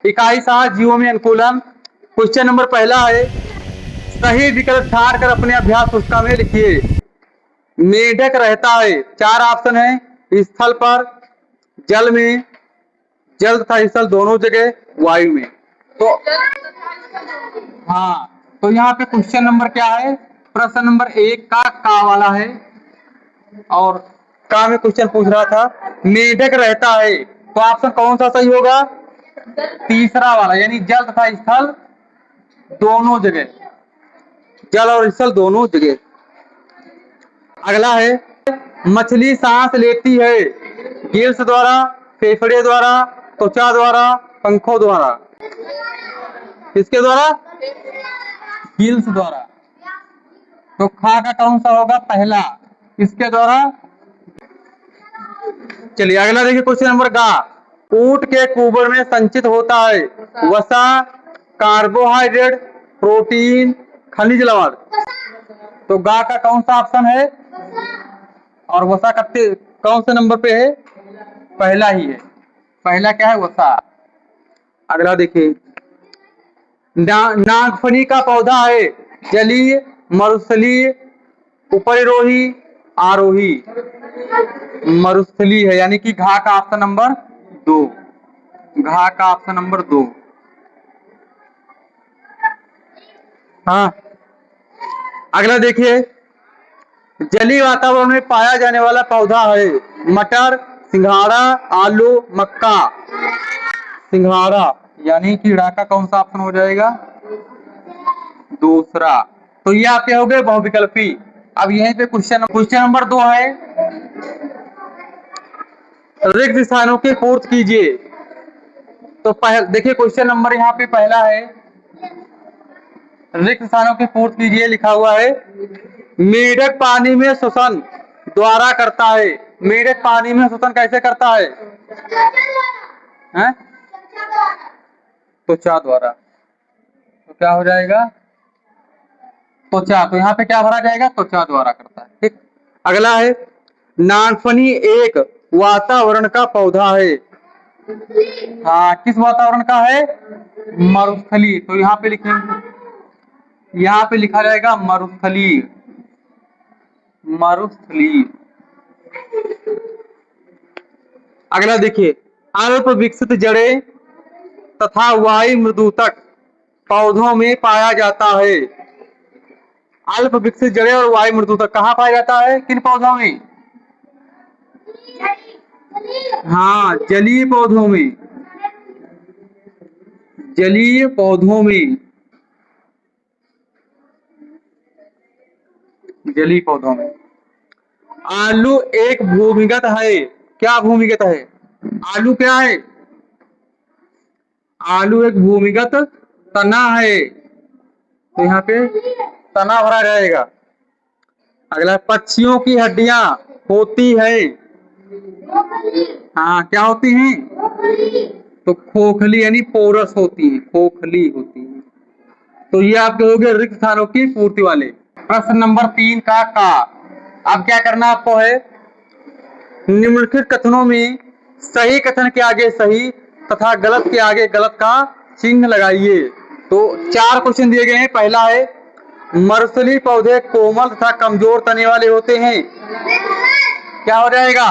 इकाई 7 जीवों में अनुकूलन। क्वेश्चन नंबर पहला है, सही विकल्प छाड़ कर अपने अभ्यास पुस्तिका में लिखिए। मेढक रहता है, 4 ऑप्शन है, स्थल पर, जल में, जल तथा स्थल दोनों जगह, वायु में। तो हाँ, तो यहाँ पे क्वेश्चन नंबर क्या है, प्रश्न नंबर 1 का वाला है, और का में क्वेश्चन पूछ रहा था मेढक रहता है, तो ऑप्शन कौन सा सही होगा, तीसरा वाला, यानी जल तथा स्थल दोनों जगह, जल और स्थल दोनों जगह। अगला है, मछली सांस लेती है गिल्स द्वारा, फेफड़े द्वारा, त्वचा द्वारा, पंखों द्वारा। किसके द्वारा, गिल्स द्वारा। तो खा का कौन सा होगा, पहला, किसके द्वारा। चलिए अगला देखिए क्वेश्चन नंबर गा, ऊंट के कुबर में संचित होता है वसा, कार्बोहाइड्रेट, प्रोटीन, खनिज लवण। तो गा का कौन सा ऑप्शन है, और वसा कत्ते कौन से नंबर पे है, पहला ही है, पहला क्या है, वसा। अगला देखिए, नागफनी का पौधा है जलीय, मरुस्थलीय, उपरिरोही, आरोही। मरुस्थलीय है, यानी कि घा का ऑप्शन नंबर 2, घा का ऑप्शन नंबर 2। हाँ, अगला देखिए, जलीय वातावरण में पाया जाने वाला पौधा है मटर, सिंघाड़ा, आलू, मक्का। सिंघाड़ा, यानी कि ड़ा का कौन सा ऑप्शन हो जाएगा, दूसरा। तो ये आपके हो गए बहुविकल्पी। अब यहीं पे क्वेश्चन नंबर 2 है, रिक्त स्थानों की पूर्ति कीजिए। तो देखिए क्वेश्चन नंबर यहाँ पे पहला है, रिक्त स्थानों की पूर्ति कीजिए, लिखा हुआ है मेढक पानी में श्वसन द्वारा करता है। मेढक पानी में श्वसन कैसे करता है, हैं? त्वचा द्वारा। तो क्या हो जाएगा, त्वचा। तो यहाँ पे क्या भरा जाएगा, त्वचा द्वारा करता है, ठीक। अगला है, नागफनी एक वातावरण का पौधा है। हाँ, किस वातावरण का है, मरुस्थलीय। तो यहाँ पे लिखेंगे, यहाँ पे लिखा जाएगा मरुस्थलीय, मरुस्थलीय। अगला देखिए, अल्प विकसित जड़ें तथा वायु मृदुतक पौधों में पाया जाता है। अल्प विकसित जड़ें और वायु मृदुतक कहाँ पाया जाता है, किन पौधों में, हाँ, जलीय पौधों में, जलीय पौधों में, जलीय पौधों में। आलू एक भूमिगत है, क्या भूमिगत है, आलू क्या है, आलू एक भूमिगत तना है। तो यहाँ पे तना भरा जाएगा। अगला, पक्षियों की हड्डियां होती है, हाँ, क्या होती हैं, तो खोखली, यानी पोरस होती है, खोखली होती है। तो ये आपके हो गए रिक्त स्थानों की पूर्ति वाले। प्रश्न नंबर 3 का अब क्या करना आपको है, निम्नलिखित कथनों में सही कथन के आगे सही तथा गलत के आगे गलत का चिन्ह लगाइए। तो 4 क्वेश्चन दिए गए हैं। पहला है, मरुस्थलीय पौधे कोमल तथा कमजोर तने वाले होते हैं। क्या हो जाएगा,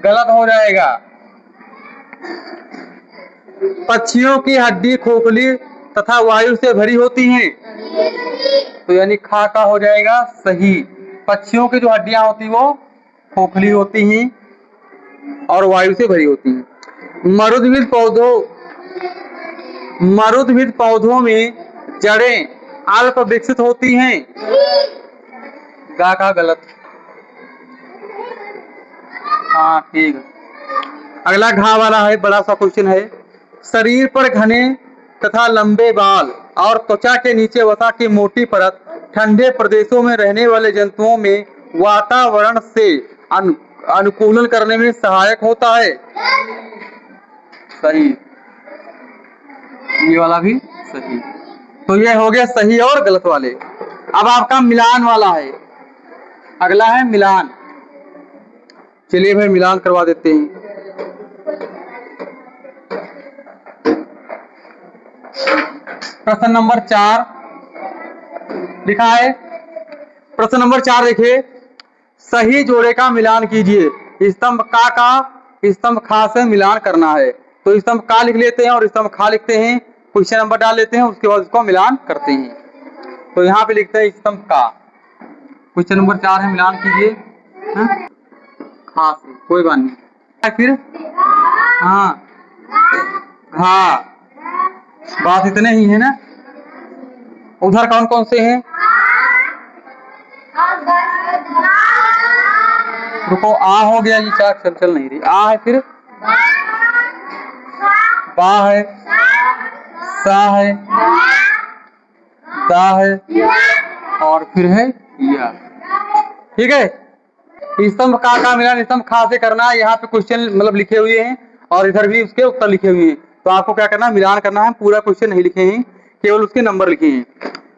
गलत हो जाएगा। पक्षियों की हड्डी खोखली तथा वायु से भरी होती हैं, तो यानी खा का हो जाएगा सही। पक्षियों की जो हड्डियां होती वो खोखली होती हैं और वायु से भरी होती हैं। मरुद्भिद पौधों में जड़ें अल्प विकसित होती हैं, गा का गलत, हाँ, ठीक। अगला घा वाला है, बड़ा सा क्वेश्चन है, शरीर पर घने तथा लंबे बाल और त्वचा के नीचे वसा की मोटी परत ठंडे प्रदेशों में रहने वाले जंतुओं में वातावरण से अनुकूलन करने में सहायक होता है, सही। ये वाला भी सही। तो ये हो गया सही और गलत वाले। अब आपका मिलान वाला है, अगला है मिलान। चलिए भाई मिलान करवा देते हैं। प्रश्न नंबर 4 लिखा है। प्रश्न नंबर 4 देखिए, सही जोड़े का मिलान कीजिए। स्तंभ का स्तंभ खा से मिलान करना है। तो स्तंभ का लिख लेते हैं और स्तंभ खा लिखते हैं, क्वेश्चन नंबर डाल लेते हैं, उसके बाद उसको मिलान करते हैं। तो यहाँ पे लिखते हैं स्तंभ का। क्वेश्चन नंबर 4 है, मिलान कीजिए। हाँ? खा से, कोई बात नहीं। फिर हाँ हाँ, बात इतने ही है ना। उधर कौन कौन से हैं? रुको, आ हो गया जी, चार चल नहीं रही। आ है, फिर बा है, सा है, दा है, और फिर है या। ठीक है, स्तंभ का मिलान स्तंभ खा से करना है। यहाँ पे क्वेश्चन मतलब लिखे हुए हैं और इधर भी उसके उत्तर लिखे हुए हैं। तो आपको क्या करना है, मिलान करना है। पूरा क्वेश्चन नहीं लिखे हैं, केवल उसके नंबर लिखे हैं।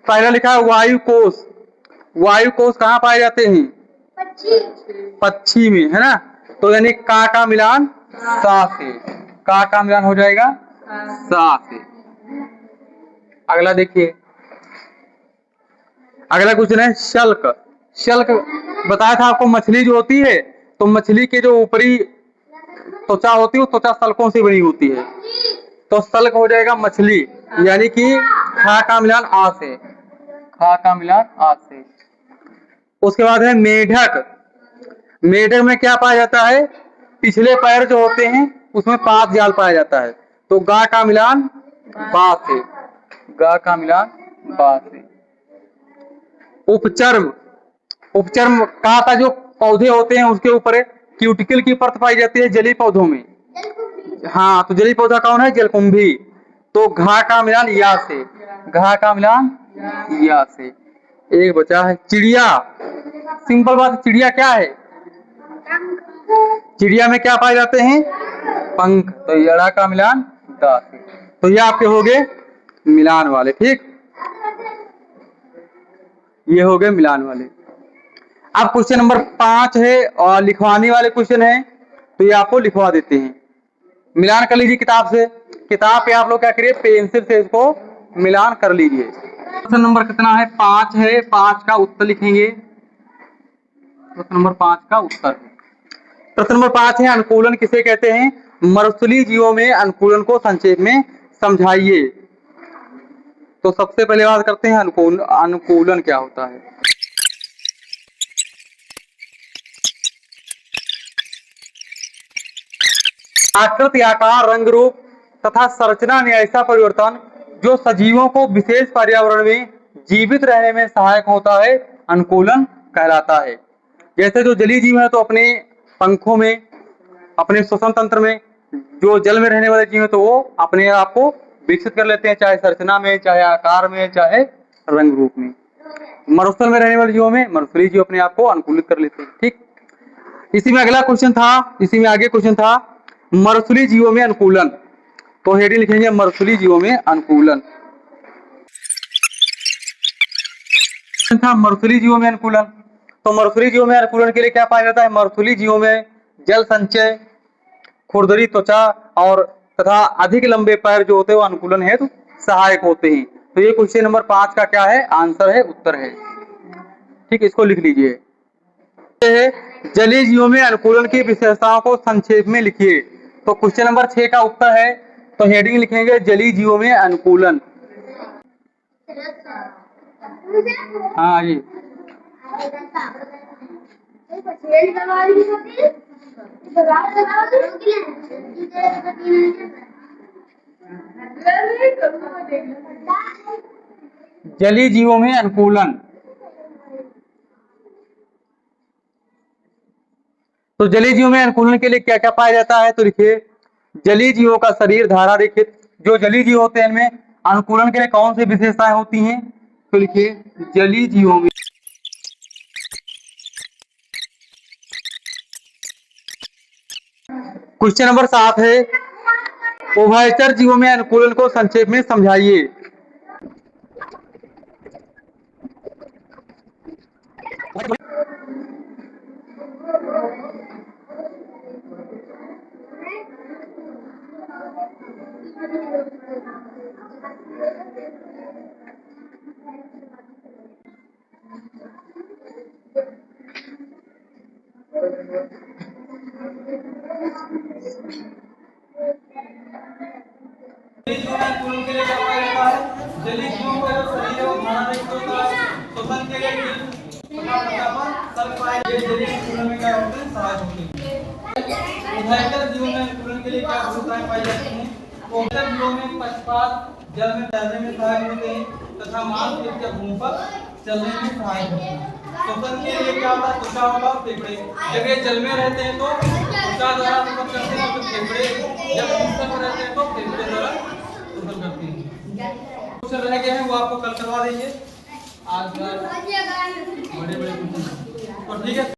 पहला लिखा है वायु कोष। वायु कोष कहाँ पाए जाते हैं? पक्षी में, है ना। तो यानी का मिलान सा से, का मिलान हो जाएगा सा से। अगला देखिए, अगला क्वेश्चन है शल्क। शल्क बताया था आपको, मछली जो होती है, तो मछली के जो ऊपरी त्वचा होती है, वो त्वचा सल्कों से बनी होती है। तो सल्क हो जाएगा मछली, यानी कि खा का मिलान आ से, खा का मिलान आ से। उसके बाद है मेढक। मेढक में क्या पाया जाता है? पिछले पैर जो होते हैं उसमें 5 जाल पाया जाता है। तो गा का मिलान बा से, गा का मिलान बा से। उपचर्म। उपचर्म का जो पौधे होते हैं उसके ऊपर क्यूटिकल की परत पाई जाती है जलीय पौधों में। हाँ, तो जलीय पौधा कौन है? जलकुंभी। तो घा का मिलान या से, घा का मिलान या से। एक बचा है चिड़िया। सिंपल बात, चिड़िया क्या है? चिड़िया में क्या पाए जाते हैं? पंख। तो यड़ा का मिलान दा से। तो ये आपके हो गए मिलान वाले। ठीक, ये हो गए मिलान वाले। अब क्वेश्चन नंबर 5 है और लिखवाने वाले क्वेश्चन है, तो ये आपको लिखवा देते हैं। मिलान कर लीजिए किताब से। किताब पे आप लोग क्या करिए, पेंसिल से इसको मिलान कर लीजिए। प्रश्न नंबर कितना है? 5 है। 5 का उत्तर लिखेंगे। प्रश्न नंबर 5 का उत्तर, प्रश्न नंबर 5 है, अनुकूलन किसे कहते हैं? मरुस्थलीय जीवों में अनुकूलन को संक्षेप में समझाइए। तो सबसे पहले बात करते हैं अनुकूलन क्या होता है। आकृति, आकार, रंग रूप तथा संरचना में ऐसा परिवर्तन जो सजीवों को विशेष पर्यावरण में जीवित रहने में सहायक होता है, अनुकूलन कहलाता है। जैसे जो जलीय जीव है तो अपने पंखों में, अपने श्वसन तंत्र में, जो जल में रहने वाले जीव है तो वो अपने आप को विकसित कर लेते हैं, चाहे संरचना में, चाहे आकार में, चाहे रंग रूप में। मरुस्थल में रहने वाले जीवों में मरुस्थलीय जीव अपने आप को अनुकूलित कर लेते हैं। ठीक, इसी में अगला क्वेश्चन था, इसी में आगे क्वेश्चन था मरुस्थलीय जीवों में अनुकूलन। तो हेडिंग लिखेंगे मरुस्थलीय जीवों में अनुकूलन। था मरुस्थलीय जीवों में अनुकूलन। तो मरुस्थलीय जीवों में अनुकूलन के लिए क्या पाया जाता है? मरुस्थलीय जीवों में जल संचय, खुरदरी त्वचा और तथा अधिक लंबे पैर जो होते हैं वो अनुकूलन हेतु सहायक होते हैं। तो ये क्वेश्चन नंबर 5 का क्या है? आंसर है, उत्तर है। ठीक, इसको लिख लीजिए। जलीय जीवों में अनुकूलन की विशेषताओं को संक्षेप में लिखिए। तो क्वेश्चन नंबर 6 का उत्तर है, तो हेडिंग लिखेंगे जलीय जीवों में अनुकूलन। हाँ जी, जलीय जीवों में अनुकूलन। तो जलीय जीवों में अनुकूलन के लिए क्या क्या पाया जाता है? तो लिखिए, जलीय जीवों का शरीर धारा रेखित। जो जलीय जीव होते हैं इनमें अनुकूलन के लिए कौन सी विशेषताएं होती हैं? तो लिखिए, जलीय जीवों में क्वेश्चन नंबर 7 है, उभयचर जीवों में अनुकूलन को संक्षेप में समझाइए। जलीय जीवों में कूलन के लिए क्या पाया जाता है? जलीय जीवों का जो शरीर है वो खाना रहित होता है, श्वसन के लिए तथा प्रकाशन सब पाए ये जलीय कूलन में क्या होते हैं? सहायक होते हैं। उभयचर जीवों में कूलन के लिए क्या भूमिकाएं पाई जाती हैं? उभयचर जीवों में पक्षपात जल में तैरने में सहायक होते हैं तथा मांसपेशियां भूमि पर चलने में सहायक होते हैं। श्वसन के लिए क्या होता है? त्वचा होगा और फेफड़े। जब ये जल में रहते हैं तो त्वचा द्वारा श्वसन करते हैं और फिर फेफड़े जब ऊपर में रहते हैं तो फेफड़े द्वारा श्वसन करते हैं। कुछ रह गए हैं वो आपको कल करवा देंगे। आज बड़े बड़े तो ठीक है।